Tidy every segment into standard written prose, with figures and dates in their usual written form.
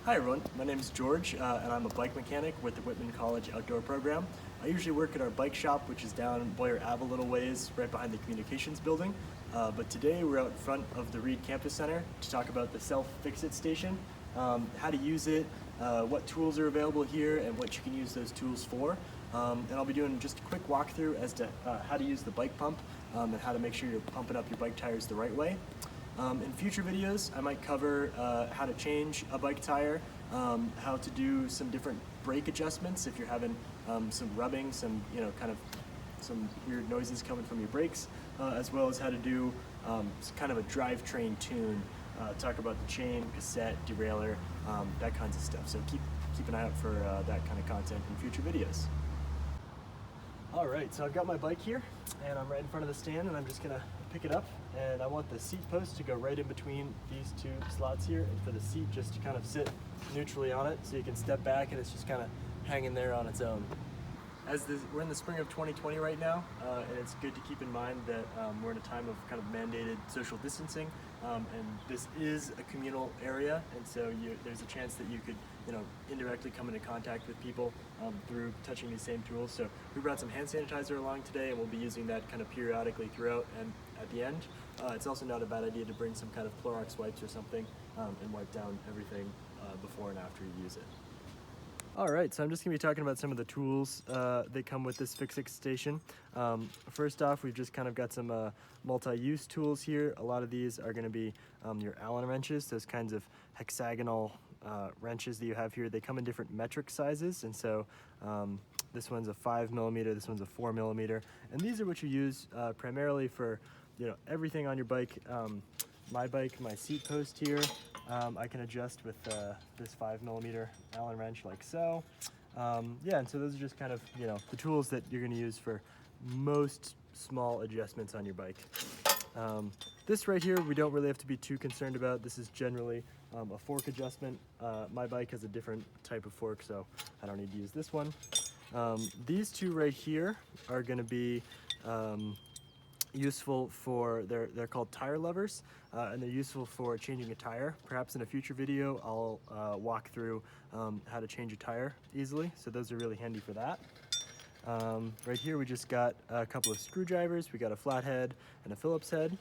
Hi everyone, my name is George and I'm a bike mechanic with the Whitman College Outdoor Program. I usually work at our bike shop, which is down Boyer Ave a little ways, right behind the communications building. But today we're out in front of the Reid Campus Center to talk about the self-Fixit station, how to use it, what tools are available here and what you can use those tools for. And I'll be doing just a quick walkthrough as to how to use the bike pump and how to make sure you're pumping up your bike tires the right way. In future videos, I might cover how to change a bike tire, how to do some different brake adjustments if you're having some rubbing, some some weird noises coming from your brakes, as well as how to do kind of a drivetrain tune, talk about the chain, cassette, derailleur, that kinds of stuff. So keep an eye out for that kind of content in future videos. All right, so I've got my bike here, and I'm right in front of the stand, and I'm just gonna pick it up, and I want the seat post to go right in between these two slots here, and for the seat just to kind of sit neutrally on it, so you can step back and it's just kind of hanging there on its own. We're in the spring of 2020 right now, and it's good to keep in mind that we're in a time of kind of mandated social distancing, and this is a communal area, and so there's a chance that you could indirectly come into contact with people through touching these same tools. So we brought some hand sanitizer along today, and we'll be using that kind of periodically throughout and at the end. It's also not a bad idea to bring some kind of Clorox wipes or something and wipe down everything before and after you use it. All right, so I'm just gonna be talking about some of the tools that come with this Fixit station. First off, we've just kind of got some multi-use tools here. A lot of these are gonna be your Allen wrenches, those kinds of hexagonal wrenches that you have here. They come in different metric sizes, and so this one's a 5mm, this one's a 4mm, and these are what you use primarily for everything on your bike. My bike, my seat post here, I can adjust with this 5mm Allen wrench like so. Yeah, and so those are just kind of the tools that you're going to use for most small adjustments on your bike. This right here, we don't really have to be too concerned about. This is generally a fork adjustment. My bike has a different type of fork, so I don't need to use this one. These two right here are going to be useful for, they're called tire levers, and they're useful for changing a tire. Perhaps in a future video I'll walk through how to change a tire easily, so those are really handy for that. Right here we just got a couple of screwdrivers. We got a flathead and a Phillips head,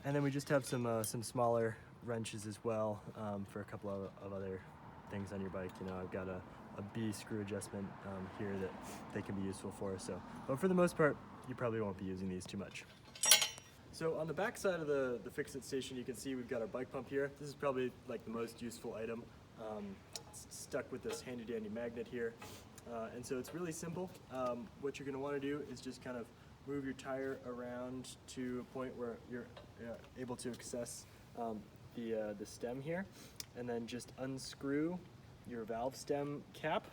and then we just have some smaller wrenches as well for a couple of other things on your bike. I've got a B screw adjustment here that they can be useful for. So, but for the most part, you probably won't be using these too much. So on the back side of the Fixit station, you can see we've got our bike pump here. This is probably like the most useful item. It's stuck with this handy dandy magnet here. And so it's really simple. What you're gonna wanna do is just kind of move your tire around to a point where you're able to access the stem here, and then just unscrew your valve stem cap.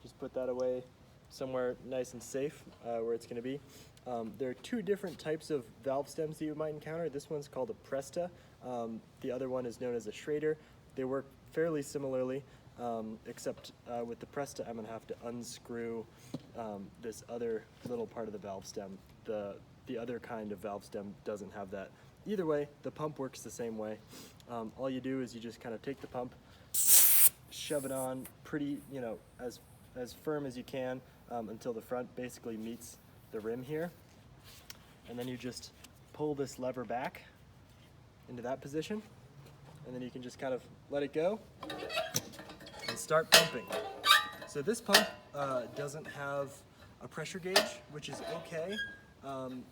Just put that away somewhere nice and safe where it's going to be. There are two different types of valve stems that you might encounter. This one's called a Presta. The other one is known as a Schrader. They work fairly similarly, except with the Presta I'm going to have to unscrew this other little part of the valve stem. The other kind of valve stem doesn't have that. Either way, the pump works the same way. All you do is you just kind of take the pump, shove it on pretty, as firm as you can until the front basically meets the rim here. And then you just pull this lever back into that position, and then you can just kind of let it go and start pumping. So this pump doesn't have a pressure gauge, which is okay. I'm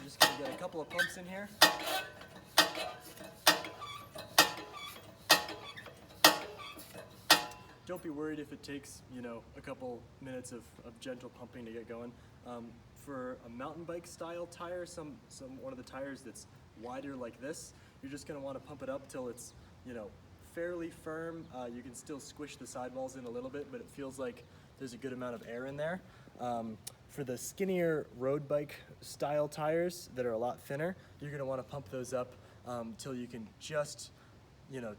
just gonna get a couple of pumps in here. Don't be worried if it takes, a couple minutes of gentle pumping to get going. For a mountain bike style tire, one of the tires that's wider like this, you're just gonna wanna pump it up till it's, fairly firm. You can still squish the sidewalls in a little bit, but it feels like there's a good amount of air in there. For the skinnier road bike style tires that are a lot thinner, you're gonna wanna pump those up till you can just,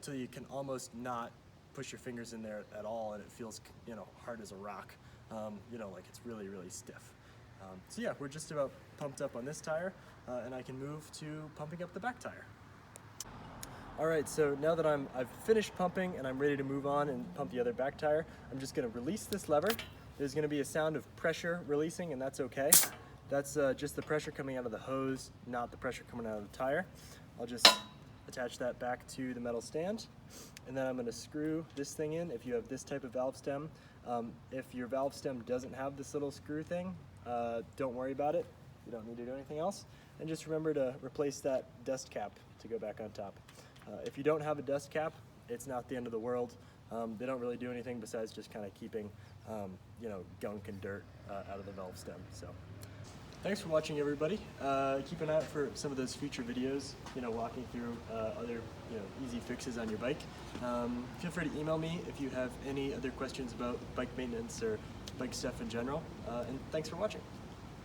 till you can almost not push your fingers in there at all, and it feels hard as a rock, like it's really, really stiff. So yeah, we're just about pumped up on this tire, and I can move to pumping up the back tire. All right, so now that I've finished pumping and I'm ready to move on and pump the other back tire, I'm just gonna release this lever. There's gonna be a sound of pressure releasing, and that's okay. That's just the pressure coming out of the hose, not the pressure coming out of the tire. I'll just attach that back to the metal stand, and then I'm gonna screw this thing in if you have this type of valve stem. If your valve stem doesn't have this little screw thing, don't worry about it. You don't need to do anything else. And just remember to replace that dust cap to go back on top. If you don't have a dust cap, it's not the end of the world. They don't really do anything besides just kind of keeping gunk and dirt out of the valve stem. So thanks for watching, everybody. Keep an eye out for some of those future videos, walking through other easy fixes on your bike. Feel free to email me if you have any other questions about bike maintenance or bike stuff in general. And thanks for watching.